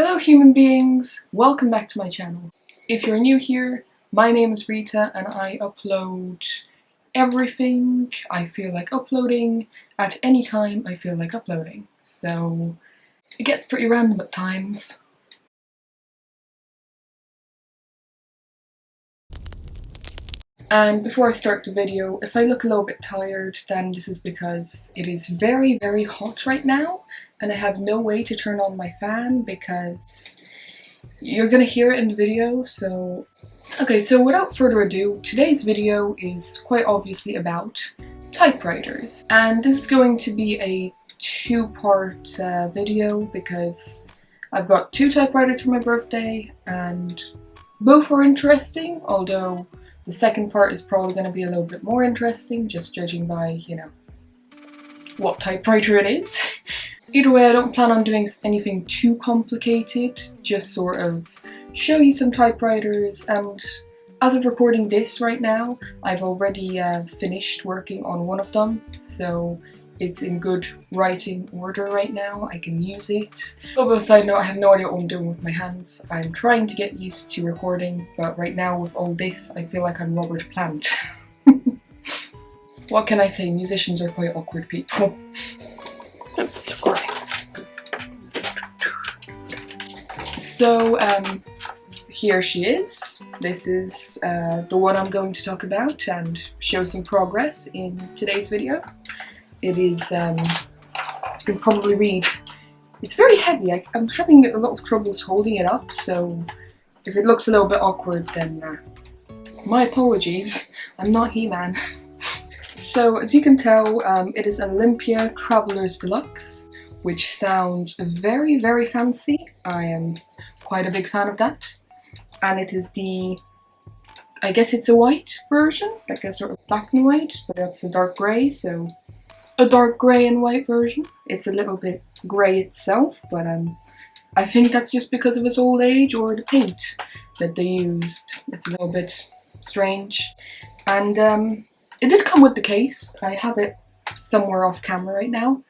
Hello human beings, welcome back to my channel. If you're new here, my name is Rita and I upload everything I feel like uploading at any time I feel like uploading. So it gets pretty random at times. And before I start the video, if I look a little bit tired, then this is because it is very, very hot right now and I have no way to turn on my fan because you're gonna hear it in the video, so... Okay, so without further ado, today's video is quite obviously about typewriters. And this is going to be a two-part video because I've got two typewriters for my birthday and both are interesting, although the second part is probably going to be a little bit more interesting, just judging by, you know, what typewriter it is. Either way, I don't plan on doing anything too complicated, just sort of show you some typewriters, and as of recording this right now, I've already finished working on one of them, so it's in good writing order right now. I can use it. Although, side note, I have no idea what I'm doing with my hands. I'm trying to get used to recording, but right now with all this, I feel like I'm Robert Plant. What can I say? Musicians are quite awkward people. So, here she is. This is the one I'm going to talk about and show some progress in today's video. It is, as you can probably read, it's very heavy. I'm having a lot of troubles holding it up, so if it looks a little bit awkward, then my apologies. I'm not He-Man. So, as you can tell, it is Olympia Traveller Deluxe, which sounds very, very fancy. I am quite a big fan of that. And it is I guess it's a white version, like a sort of black and white, but that's a dark grey, so a dark grey and white version. It's a little bit grey itself, but I think that's just because of its old age or the paint that they used. It's a little bit strange. And it did come with the case. I have it somewhere off camera right now,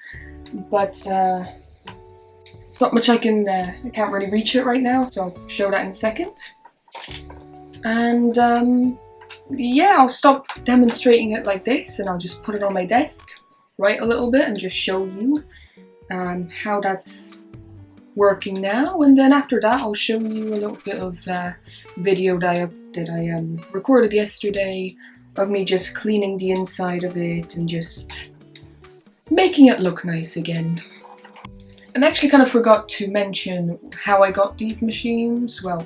but it's not much I can't really reach it right now, so I'll show that in a second. And yeah, I'll stop demonstrating it like this and I'll just put it on my desk, write a little bit and just show you how that's working now, and then after that I'll show you a little bit of video that I recorded yesterday of me just cleaning the inside of it and just making it look nice again. And I actually kind of forgot to mention how I got these machines. Well,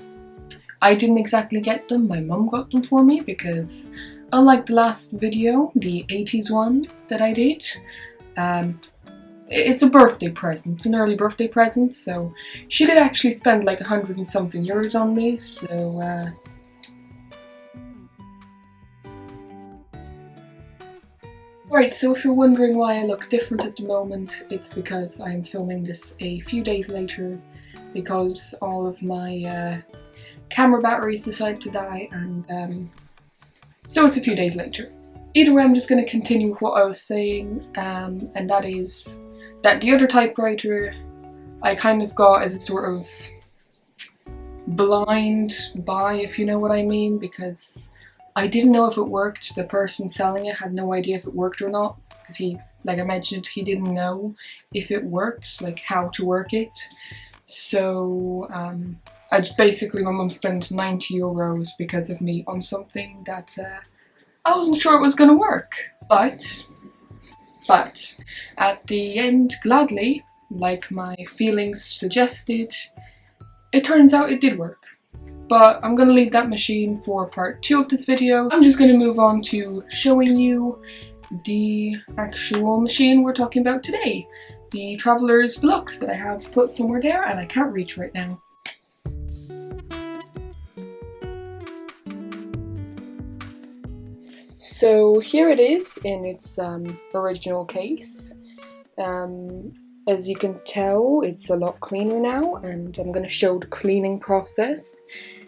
I didn't exactly get them, my mum got them for me because unlike the last video, the 80's one that I did, it's a birthday present, it's an early birthday present, so she did actually spend like 100 and something euros on me, so Right, so if you're wondering why I look different at the moment, it's because I'm filming this a few days later because all of my camera batteries decided to die, and so it's a few days later. Either way, I'm just going to continue with what I was saying, and that is that the other typewriter I kind of got as a sort of blind buy, if you know what I mean, because I didn't know if it worked. The person selling it had no idea if it worked or not, because he, like I mentioned, he didn't know if it works, like how to work it. So basically my mum spent 90 euros because of me on something that I wasn't sure it was going to work. But at the end, gladly, like my feelings suggested, it turns out it did work. But I'm going to leave that machine for part 2 of this video. I'm just going to move on to showing you the actual machine we're talking about today. The Traveller's Deluxe that I have put somewhere there and I can't reach right now. So here it is in its original case. As you can tell, it's a lot cleaner now, and I'm going to show the cleaning process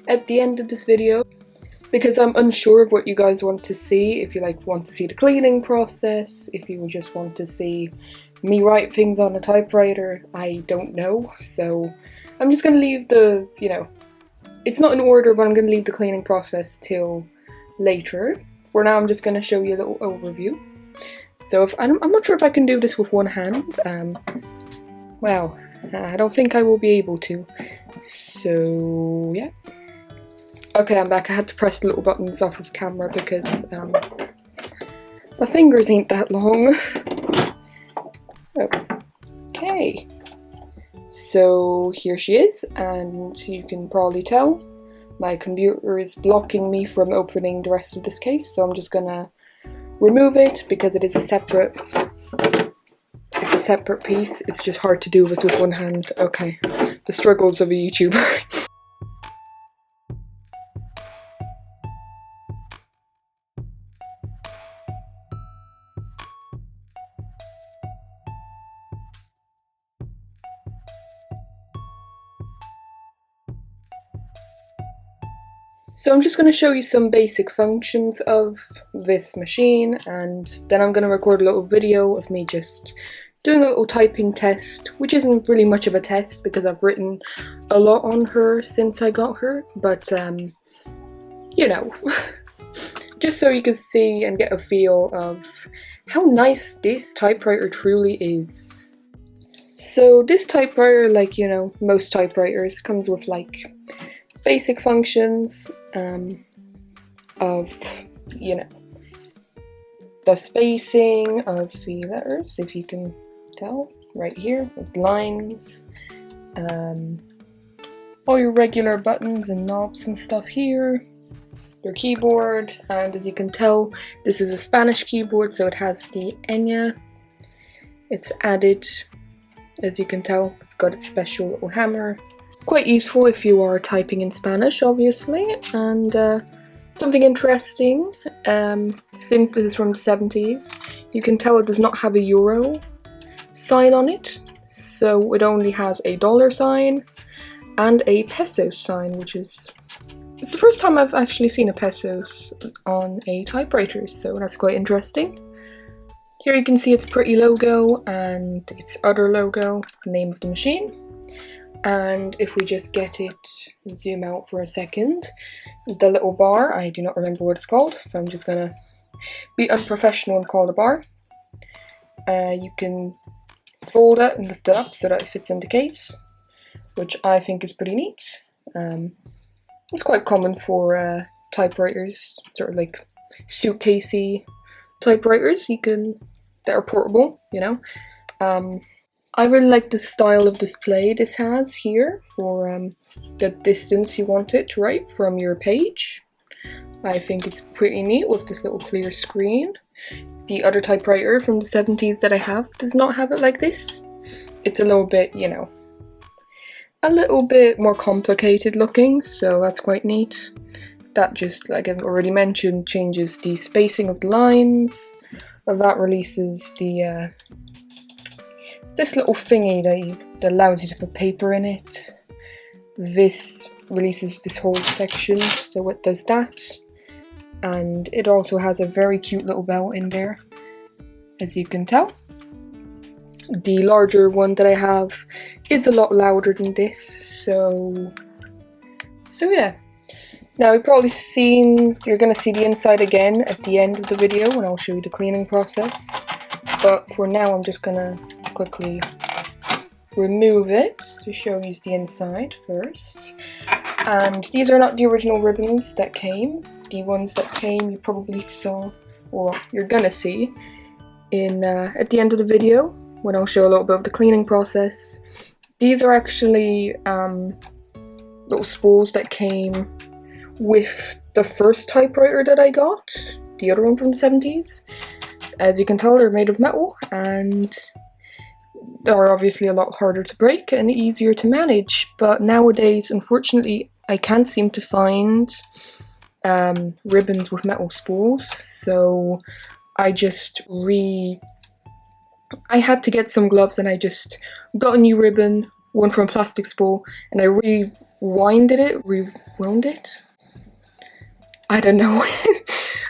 at the end of this video because I'm unsure of what you guys want to see. If you want to see the cleaning process, if you just want to see me write things on a typewriter, I don't know. So I'm just going to leave the, you know, it's not in order, but I'm going to leave the cleaning process till later. For now, I'm just going to show you a little overview. So if I'm not sure if I can do this with one hand. Wow, I don't think I will be able to. So yeah. Okay, I'm back. I had to press the little buttons off of camera because my fingers ain't that long. Okay. So here she is, and you can probably tell my computer is blocking me from opening the rest of this case, so I'm just gonna remove it because it is a separate piece. It's just hard to do this with one hand. Okay, the struggles of a YouTuber. So I'm just going to show you some basic functions of this machine, and then I'm going to record a little video of me just doing a little typing test, which isn't really much of a test because I've written a lot on her since I got her, but you know, just so you can see and get a feel of how nice this typewriter truly is. So this typewriter, like, you know, most typewriters, comes with like basic functions of, you know, the spacing of the letters, if you can tell, right here, with lines, all your regular buttons and knobs and stuff here, your keyboard, and as you can tell, this is a Spanish keyboard, so it has the ñ. It's added, as you can tell, it's got its special little hammer. Quite useful if you are typing in Spanish, obviously. And something interesting, since this is from the 70s, you can tell it does not have a euro sign on it, so it only has a dollar sign and a peso sign, which is, it's the first time I've actually seen a pesos on a typewriter, so that's quite interesting. Here you can see its pretty logo and its other logo, the name of the machine. And if we just get it, zoom out for a second, the little bar, I do not remember what it's called, so I'm just gonna be unprofessional and call it a bar. You can fold it and lift it up so that it fits in the case, which I think is pretty neat. It's quite common for typewriters, sort of like suitcasey typewriters that are portable, you know. I really like the style of display this has here for the distance you want it to write from your page. I think it's pretty neat with this little clear screen. The other typewriter from the 70s that I have does not have it like this. It's a little bit, you know, a little bit more complicated looking, so that's quite neat. That just, like I've already mentioned, changes the spacing of the lines. That releases the this little thingy that allows you to put paper in it. This releases this whole section, so it does that. And it also has a very cute little bell in there, as you can tell. The larger one that I have is a lot louder than this, so yeah. Now you're gonna see the inside again at the end of the video when I'll show you the cleaning process. But for now I'm just gonna quickly remove it to show you the inside first. And these are not the original ribbons that came. The ones that came you probably saw, or you're gonna see, in at the end of the video when I'll show a little bit of the cleaning process. These are actually little spools that came with the first typewriter that I got, the other one from the 70s. As you can tell, they're made of metal and are obviously a lot harder to break and easier to manage, but nowadays unfortunately I can't seem to find ribbons with metal spools, so I had to get some gloves and I just got a new ribbon, one from a plastic spool, and I rewound it? I don't know.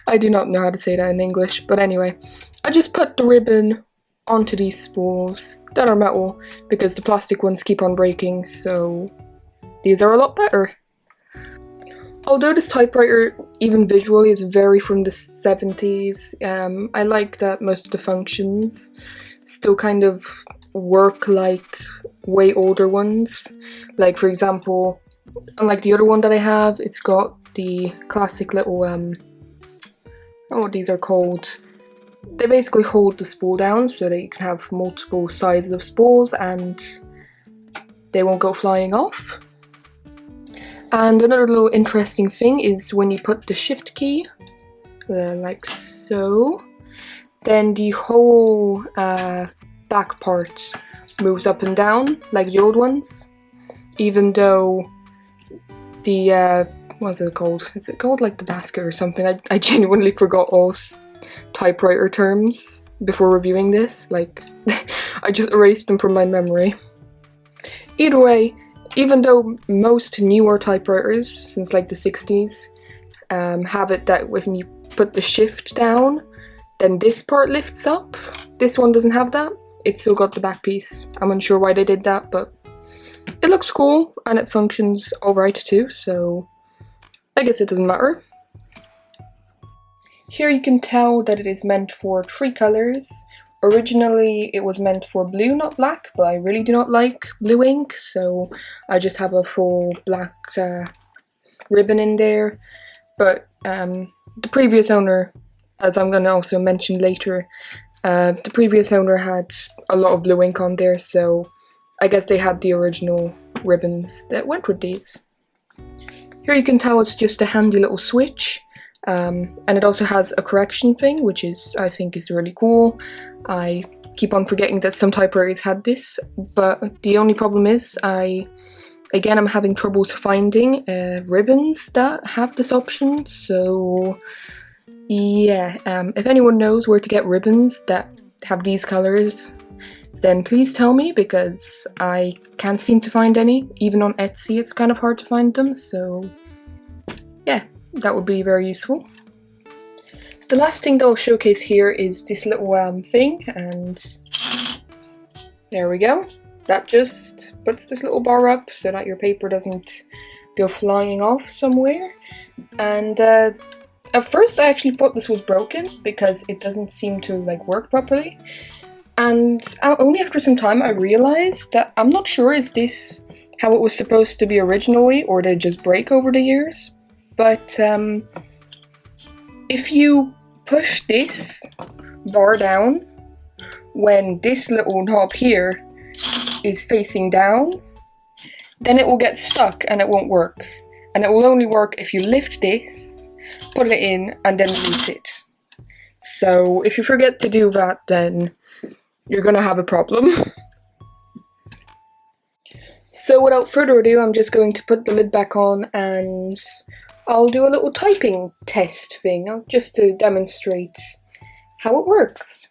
I do not know how to say that in English, but anyway, I just put the ribbon onto these spools that are metal because the plastic ones keep on breaking, so these are a lot better. Although this typewriter, even visually, is very from the 70s, I like that most of the functions still kind of work like way older ones. Like, for example, unlike the other one that I have, it's got the classic little, what these are called. They basically hold the spool down so that you can have multiple sizes of spools and they won't go flying off. And another little interesting thing is when you put the shift key, like so, then the whole back part moves up and down like the old ones, even though the, what's it called? Is it called like the basket or something? I genuinely forgot all typewriter terms before reviewing this, like I just erased them from my memory. Either way, even though most newer typewriters, since like the 60s, have it that when you put the shift down, then this part lifts up. This one doesn't have that. It's still got the back piece. I'm unsure why they did that, but it looks cool and it functions alright too, so I guess it doesn't matter. Here you can tell that it is meant for 3 colours. Originally it was meant for blue, not black, but I really do not like blue ink, so I just have a full black ribbon in there. But the previous owner, as I'm going to also mention later, the previous owner had a lot of blue ink on there, so I guess they had the original ribbons that went with these. Here you can tell it's just a handy little switch. And it also has a correction thing, which I think is really cool. I keep on forgetting that some typewriters had this, but the only problem is I'm having troubles finding ribbons that have this option, so yeah, if anyone knows where to get ribbons that have these colours, then please tell me, because I can't seem to find any. Even on Etsy it's kind of hard to find them, so yeah. That would be very useful. The last thing that I'll showcase here is this little thing, and there we go. That just puts this little bar up so that your paper doesn't go flying off somewhere. And at first I actually thought this was broken because it doesn't seem to like work properly. And only after some time I realized that I'm not sure is this how it was supposed to be originally, or did it just break over the years. But if you push this bar down when this little knob here is facing down, then it will get stuck and it won't work. And it will only work if you lift this, put it in, and then release it. So if you forget to do that, then you're gonna have a problem. So without further ado, I'm just going to put the lid back on and I'll do a little typing test thing, just to demonstrate how it works.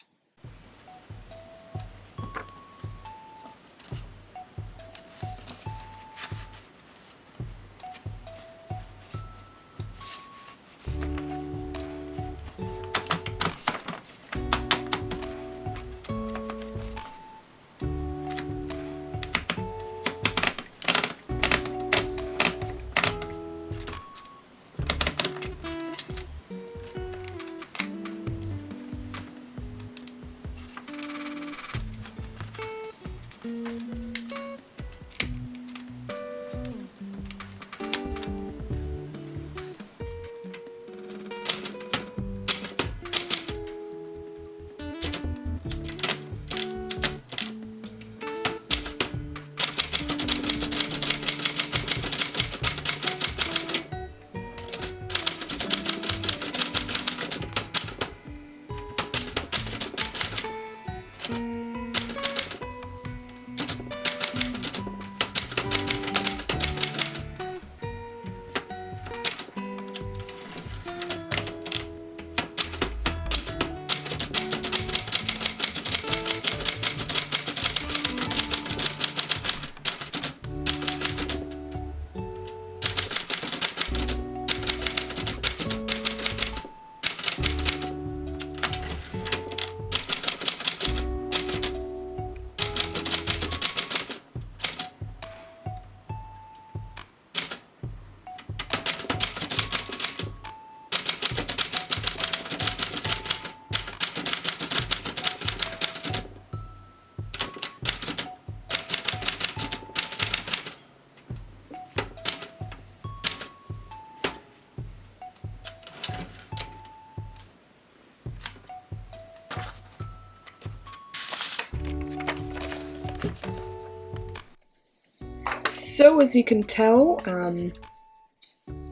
So as you can tell,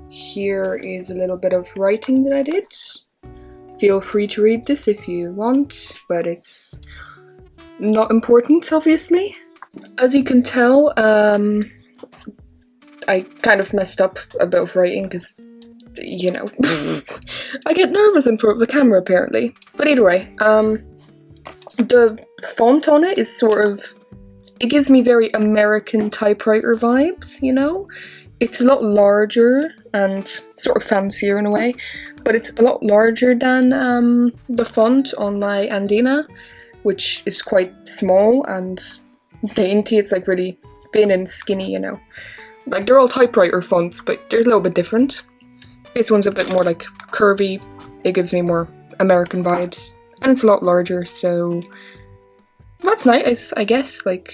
here is a little bit of writing that I did. Feel free to read this if you want, but it's not important, obviously. As you can tell, I kind of messed up a bit of writing because, you know, I get nervous in front of the camera apparently. But either way, the font on it is sort of, it gives me very American typewriter vibes, you know? It's a lot larger and sort of fancier in a way, but it's a lot larger than the font on my Andina, which is quite small, and dainty. It's like really thin and skinny, you know. Like, they're all typewriter fonts, but they're a little bit different. This one's a bit more like curvy. It gives me more American vibes, and it's a lot larger, so that's nice, I guess. Like,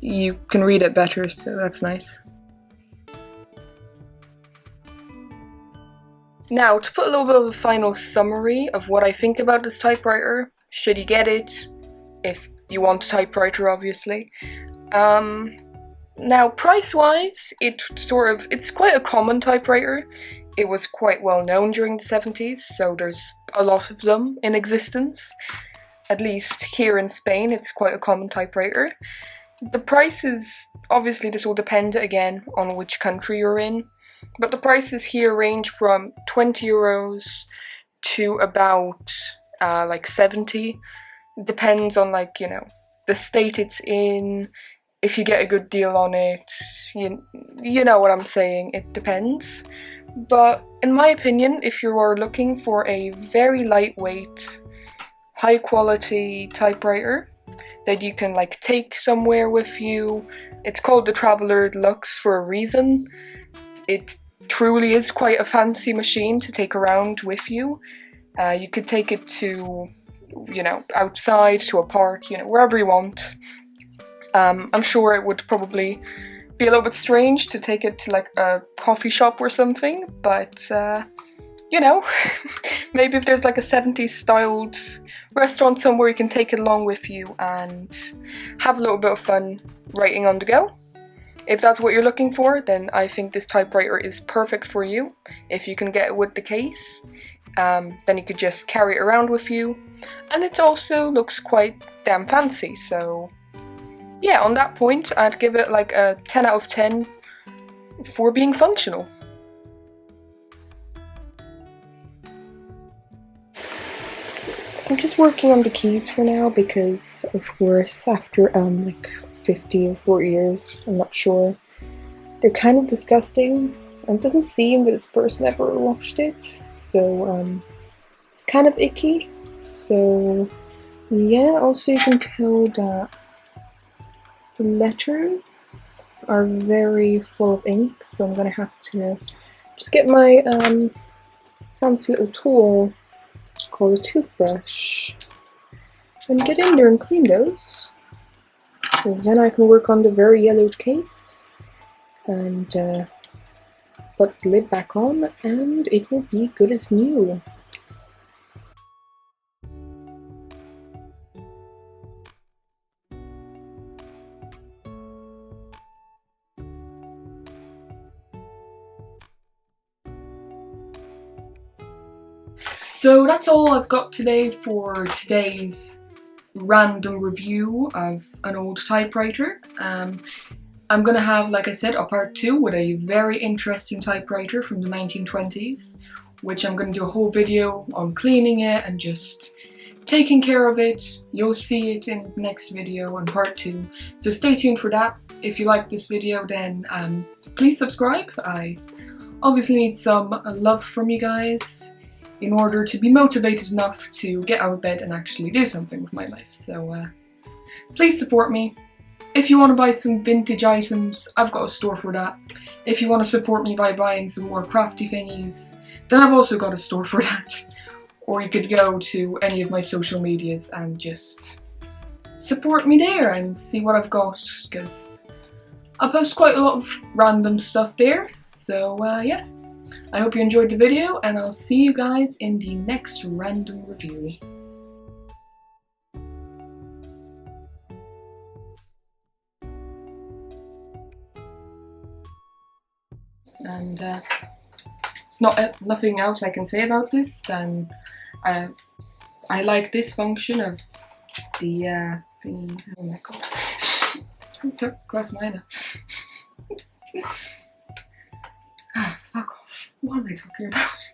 you can read it better, so that's nice. Now, to put a little bit of a final summary of what I think about this typewriter, should you get it, if you want a typewriter, obviously. Now, price-wise, it's quite a common typewriter. It was quite well known during the 70s, so there's a lot of them in existence. At least here in Spain, it's quite a common typewriter. The prices, obviously this will depend again on which country you're in, but the prices here range from 20 euros to about like 70. Depends on, like, you know, the state it's in, if you get a good deal on it, you know what I'm saying, it depends. But in my opinion, if you are looking for a very lightweight, high quality typewriter that you can like take somewhere with you, it's called the Traveller Deluxe for a reason. It truly is quite a fancy machine to take around with you. You could take it to, you know, outside, to a park, you know, wherever you want. I'm sure it would probably be a little bit strange to take it to like a coffee shop or something, but you know, maybe if there's like a 70s styled restaurant somewhere, you can take it along with you and have a little bit of fun writing on the go. If that's what you're looking for, then I think this typewriter is perfect for you. If you can get it with the case, then you could just carry it around with you, and it also looks quite damn fancy, so yeah, on that point I'd give it like a 10 out of 10 for being functional. I'm just working on the keys for now because, of course, after like 50 or 40 years, I'm not sure, they're kind of disgusting, and it doesn't seem that this person ever washed it, so it's kind of icky. So yeah, also you can tell that the letters are very full of ink, so I'm gonna have to just get my fancy little tool called a toothbrush and get in there and clean those. So then I can work on the very yellowed case and put the lid back on, and it will be good as new. So that's all I've got today for today's random review of an old typewriter. I'm gonna have, like I said, a part 2 with a very interesting typewriter from the 1920s, which I'm gonna do a whole video on cleaning it and just taking care of it. You'll see it in the next video in part 2, so stay tuned for that. If you like this video, then please subscribe. I obviously need some love from you guys in order to be motivated enough to get out of bed and actually do something with my life. So please support me. If you want to buy some vintage items, I've got a store for that. If you want to support me by buying some more crafty thingies, then I've also got a store for that. Or you could go to any of my social medias and just support me there and see what I've got, because I post quite a lot of random stuff there. So yeah. I hope you enjoyed the video, and I'll see you guys in the next random review. and it's nothing else I can say about this than I like this function of the thingy. Oh my god, it's so close my eye. Ah, fuck off. What am I talking about?